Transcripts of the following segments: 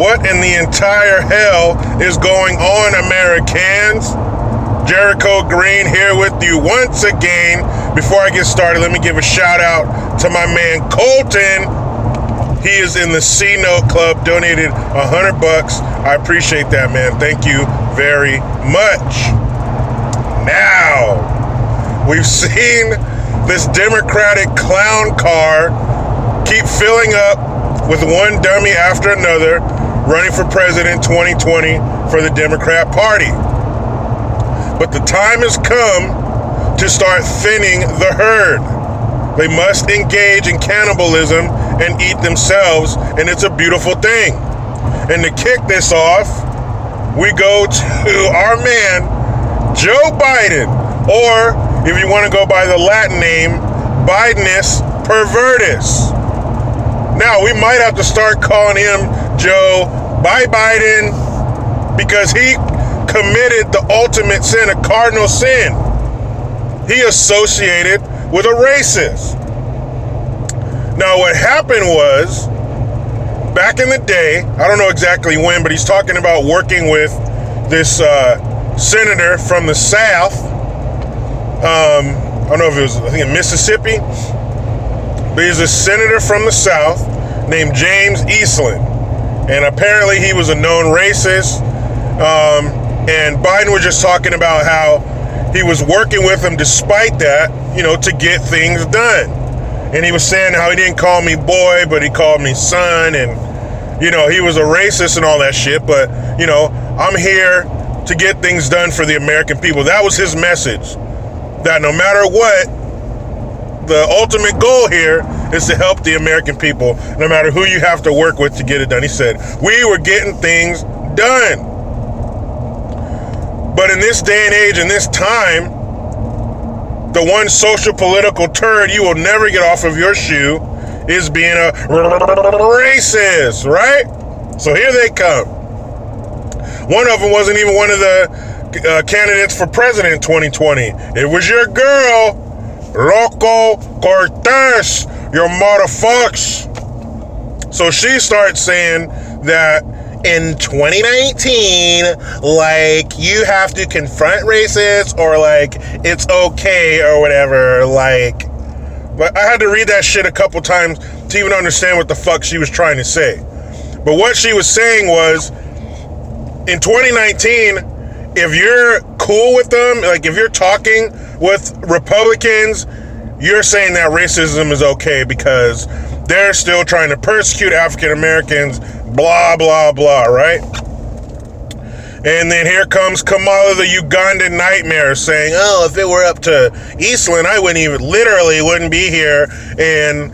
What in the entire hell is going on, Americans? Jericho Green here with you once again. Before I get started, let me give a shout out to my man Colton. He is in the C Note Club, donated $100. I appreciate that, man. Thank you very much. Now, we've seen this Democratic clown car keep filling up with one dummy after another running for president 2020 for the Democrat Party. But the time has come to start thinning the herd. They must engage in cannibalism and eat themselves, and it's a beautiful thing. And to kick this off, we go to our man, Joe Biden, or if you want to go by the Latin name, Bidenus pervertus. Now, we might have to start calling him Joe Biden because he committed the ultimate sin, a cardinal sin. He associated with a racist. Now, what happened was, back in the day, I don't know exactly when, but he's talking about working with this senator from the South. I don't know if it was, I think in Mississippi, but he's a senator from the South named James Eastland. And apparently he was a known racist. And Biden was just talking about how he was working with him despite that, you know, to get things done. And he was saying how he didn't call me boy, but he called me son. And, you know, he was a racist and all that shit. But, you know, I'm here to get things done for the American people. That was his message. That no matter what, the ultimate goal here is to help the American people, no matter who you have to work with to get it done. He said, we were getting things done. But in this day and age, in this time, the one social political turd you will never get off of your shoe is being a racist, right? So here they come. One of them wasn't even one of the candidates for president in 2020. It was your girl, Loco Cortez, your motherfucks. So she starts saying that in 2019, like, you have to confront racists, or like, it's okay or whatever, like. But I had to read that shit a couple times to even understand what the fuck she was trying to say. But what she was saying was, in 2019, if you're cool with them, like if you're talking with Republicans, you're saying that racism is okay because they're still trying to persecute African Americans, blah, blah, blah, right? And then here comes Kamala, the Ugandan nightmare, saying, oh, if it were up to Eastland, I wouldn't be here in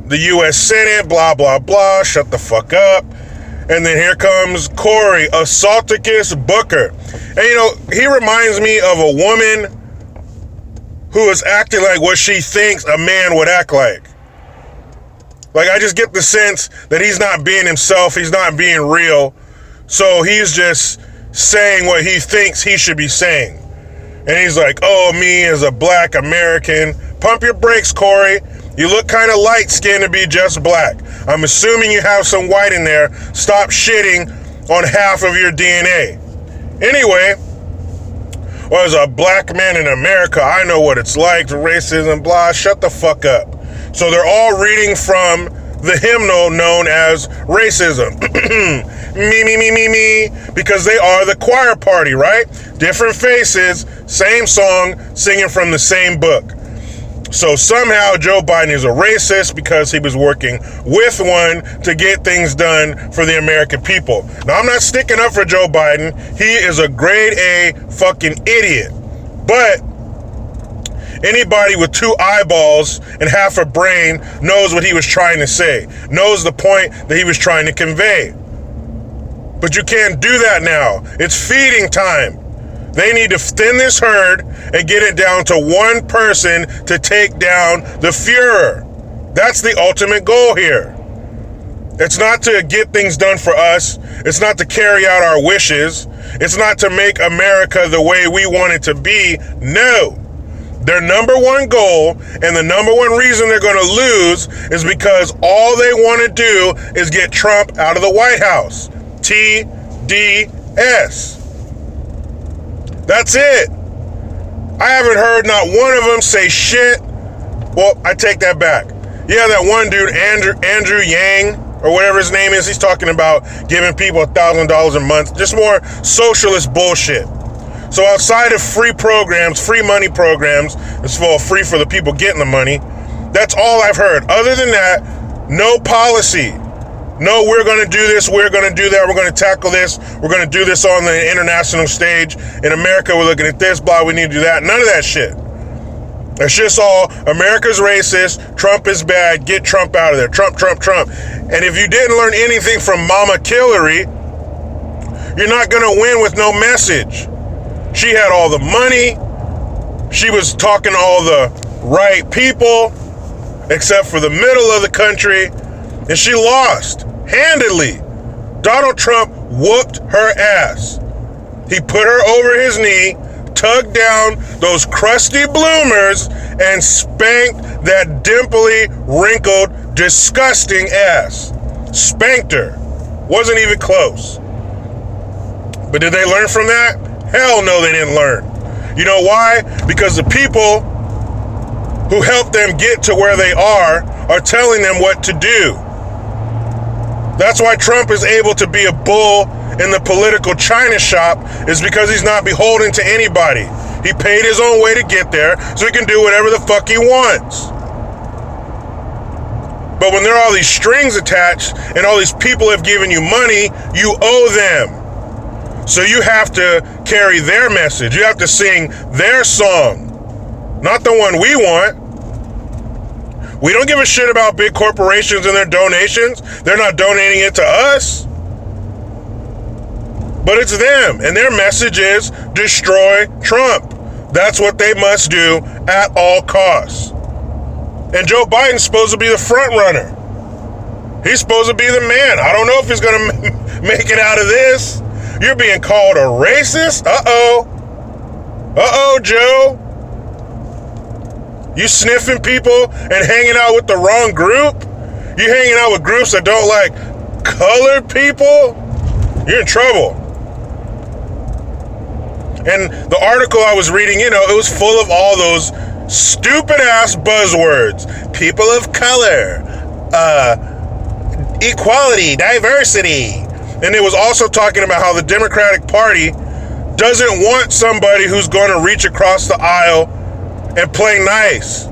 the U.S. Senate, blah, blah, blah, shut the fuck up. And then here comes Cory Assaulticus Booker. And, you know, he reminds me of a woman who is acting like what she thinks a man would act like. Like, I just get the sense that he's not being himself. He's not being real. So he's just saying what he thinks he should be saying. And he's like, oh, me as a black American. Pump your brakes, Cory. You look kind of light-skinned to be just black. I'm assuming you have some white in there. Stop shitting on half of your DNA. Anyway, well, as a black man in America, I know what it's like, racism, blah, shut the fuck up. So they're all reading from the hymnal known as racism. Me, me, me, me, me, because they are the choir party, right? Different faces, same song, singing from the same book. So somehow Joe Biden is a racist because he was working with one to get things done for the American people. Now, I'm not sticking up for Joe Biden. He is a grade A fucking idiot. But anybody with two eyeballs and half a brain knows what he was trying to say, knows the point that he was trying to convey. But you can't do that now. It's feeding time. They need to thin this herd and get it down to one person to take down the Fuhrer. That's the ultimate goal here. It's not to get things done for us. It's not to carry out our wishes. It's not to make America the way we want it to be. No. Their number one goal and the number one reason they're going to lose is because all they want to do is get Trump out of the White House. TDS. That's it. I haven't heard not one of them say shit. Well, I take that back. Yeah, that one dude, Andrew Yang, or whatever his name is, he's talking about giving people $1,000 a month. Just more socialist bullshit. So outside of free programs, free money programs, it's free for the people getting the money. That's all I've heard. Other than that, no policy. No, we're going to do this, we're going to do that, we're going to tackle this, we're going to do this on the international stage. In America, we're looking at this, blah, we need to do that. None of that shit. It's just all, America's racist, Trump is bad, get Trump out of there. Trump, Trump, Trump. And if you didn't learn anything from Mama Hillary, you're not going to win with no message. She had all the money. She was talking to all the right people, except for the middle of the country. And she lost handedly. Donald Trump whooped her ass. He put her over his knee, tugged down those crusty bloomers, and spanked that dimply, wrinkled, disgusting ass. Spanked her. Wasn't even close. But did they learn from that? Hell no, they didn't learn. You know why? Because the people who helped them get to where they are telling them what to do. That's why Trump is able to be a bull in the political china shop, is because he's not beholden to anybody. He paid his own way to get there, so he can do whatever the fuck he wants. But when there are all these strings attached and all these people have given you money, you owe them. So you have to carry their message. You have to sing their song, not the one we want. We don't give a shit about big corporations and their donations. They're not donating it to us. But it's them, and their message is destroy Trump. That's what they must do at all costs. And Joe Biden's supposed to be the front runner. He's supposed to be the man. I don't know if he's going to make it out of this. You're being called a racist? Uh-oh. Uh-oh, Joe. You sniffing people and hanging out with the wrong group? You hanging out with groups that don't like colored people? You're in trouble. And the article I was reading, it was full of all those stupid-ass buzzwords. People of color, equality, diversity. And it was also talking about how the Democratic Party doesn't want somebody who's going to reach across the aisle and play nice.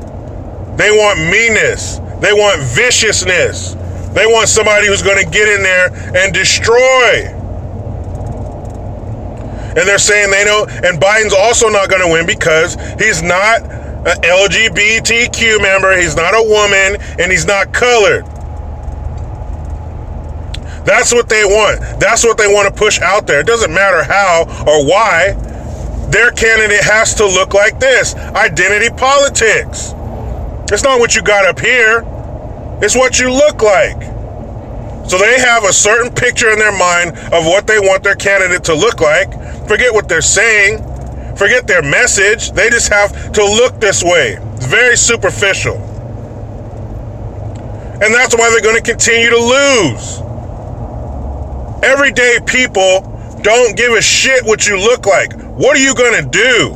They want meanness. They want viciousness. They want somebody who's going to get in there and destroy. And they're saying they know, and Biden's also not going to win because he's not an LGBTQ member, he's not a woman, and he's not colored. That's what they want. That's what they want to push out there. It doesn't matter how or why. Their candidate has to look like this. Identity politics. It's not what you got up here. It's what you look like. So they have a certain picture in their mind of what they want their candidate to look like. Forget what they're saying. Forget their message. They just have to look this way. It's very superficial. And that's why they're going to continue to lose. Everyday people don't give a shit what you look like. What are you going to do?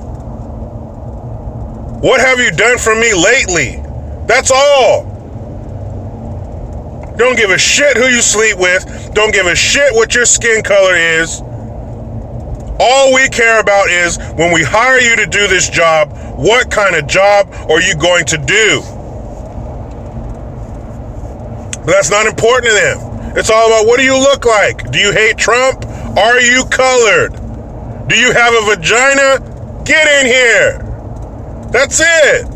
What have you done for me lately? That's all. Don't give a shit who you sleep with. Don't give a shit what your skin color is. All we care about is when we hire you to do this job, what kind of job are you going to do? But that's not important to them. It's all about what do you look like? Do you hate Trump? Are you colored? Do you have a vagina? Get in here. That's it.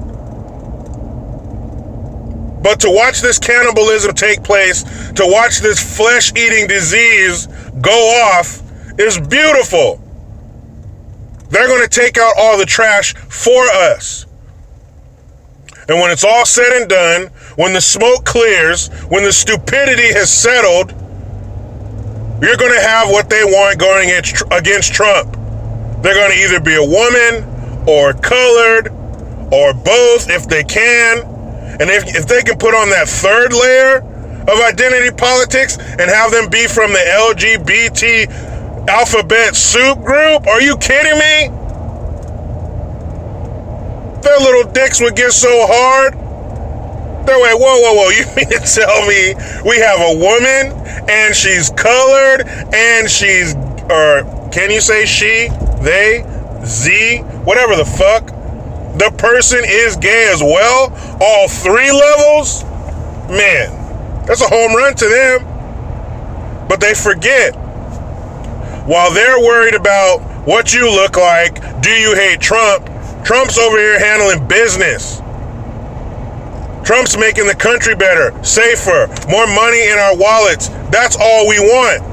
But to watch this cannibalism take place, to watch this flesh-eating disease go off, is beautiful. They're going to take out all the trash for us. And when it's all said and done, when the smoke clears, when the stupidity has settled, you're going to have what they want going against Trump. They're going to either be a woman or colored or both if they can. And if they can put on that third layer of identity politics and have them be from the LGBT alphabet soup group? Are you kidding me? Their little dicks would get so hard. They're like, whoa. You mean to tell me we have a woman and she's colored and she's, or can you say she, they, Z, whatever the fuck? The person is gay as well? All 3 levels? Man, that's a home run to them. But they forget. While they're worried about what you look like, do you hate Trump? Trump's over here handling business. Trump's making the country better, safer, more money in our wallets. That's all we want.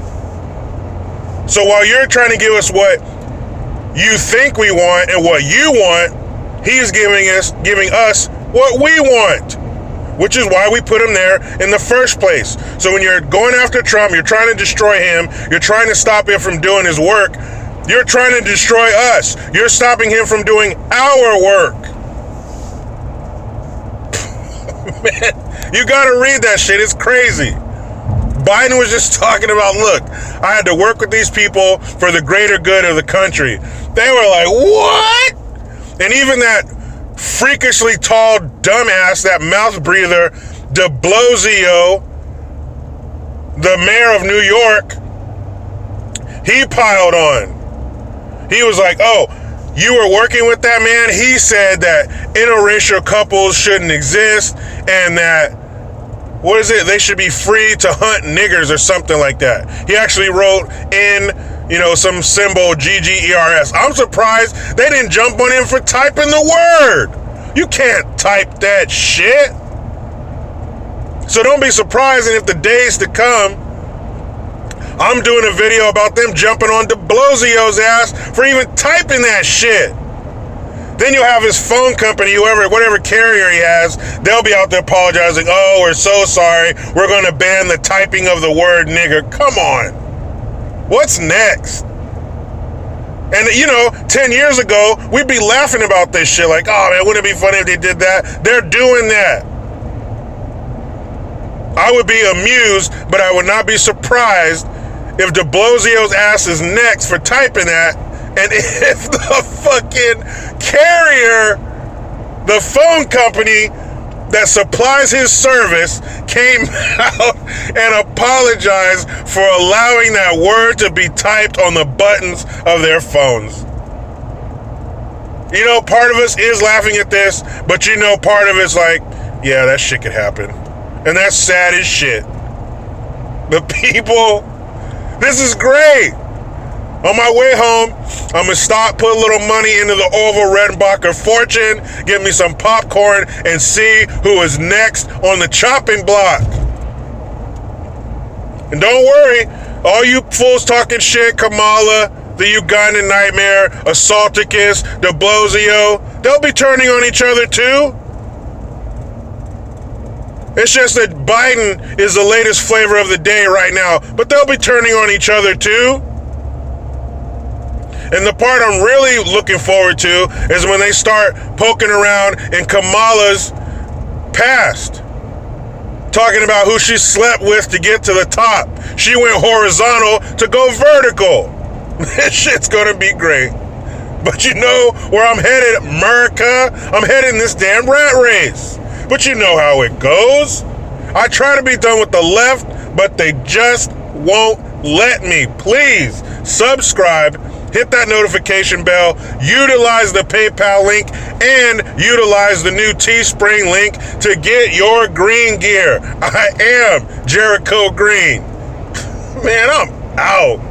So while you're trying to give us what you think we want and what you want, he's giving us what we want, which is why we put him there in the first place. So when you're going after Trump, you're trying to destroy him, you're trying to stop him from doing his work, you're trying to destroy us. You're stopping him from doing our work. Man, you gotta read that shit. It's crazy. Biden was just talking about, look, I had to work with these people for the greater good of the country. They were like, what? And even that freakishly tall dumbass, that mouth breather, de Blasio, the mayor of New York, he piled on. He was like, oh, you were working with that man? He said that interracial couples shouldn't exist and that, what is it? They should be free to hunt niggers or something like that. He actually wrote in, some symbol GGERS. I'm surprised they didn't jump on him for typing the word. You can't type that shit. So don't be surprised, and if the days to come, I'm doing a video about them jumping on de Blasio's ass for even typing that shit. Then you'll have his phone company, whatever carrier he has, they'll be out there apologizing. Oh, we're so sorry. We're going to ban the typing of the word nigger. Come on. What's next? And 10 years ago, we'd be laughing about this shit like, oh man, wouldn't it be funny if they did that? They're doing that. I would be amused, but I would not be surprised if de Blasio's ass is next for typing that, and if the fucking carrier, the phone company that supplies his service, came out and apologized for allowing that word to be typed on the buttons of their phones. Part of us is laughing at this, but part of it's like, yeah, that shit could happen. And that's sad as shit. The people, this is great. On my way home, I'm going to stop, put a little money into the Orville Redenbacher fortune, get me some popcorn, and see who is next on the chopping block. And don't worry, all you fools talking shit, Kamala, the Ugandan nightmare, Assaulticus, de Blasio, they'll be turning on each other too. It's just that Biden is the latest flavor of the day right now, but they'll be turning on each other too. And the part I'm really looking forward to is when they start poking around in Kamala's past, talking about who she slept with to get to the top. She went horizontal to go vertical. This shit's gonna be great. But you know where I'm headed, America? I'm heading this damn rat race. But you know how it goes. I try to be done with the left, but they just won't let me. Please subscribe, hit that notification bell, utilize the PayPal link, and utilize the new Teespring link to get your green gear. I am Jericho Green. Man, I'm out.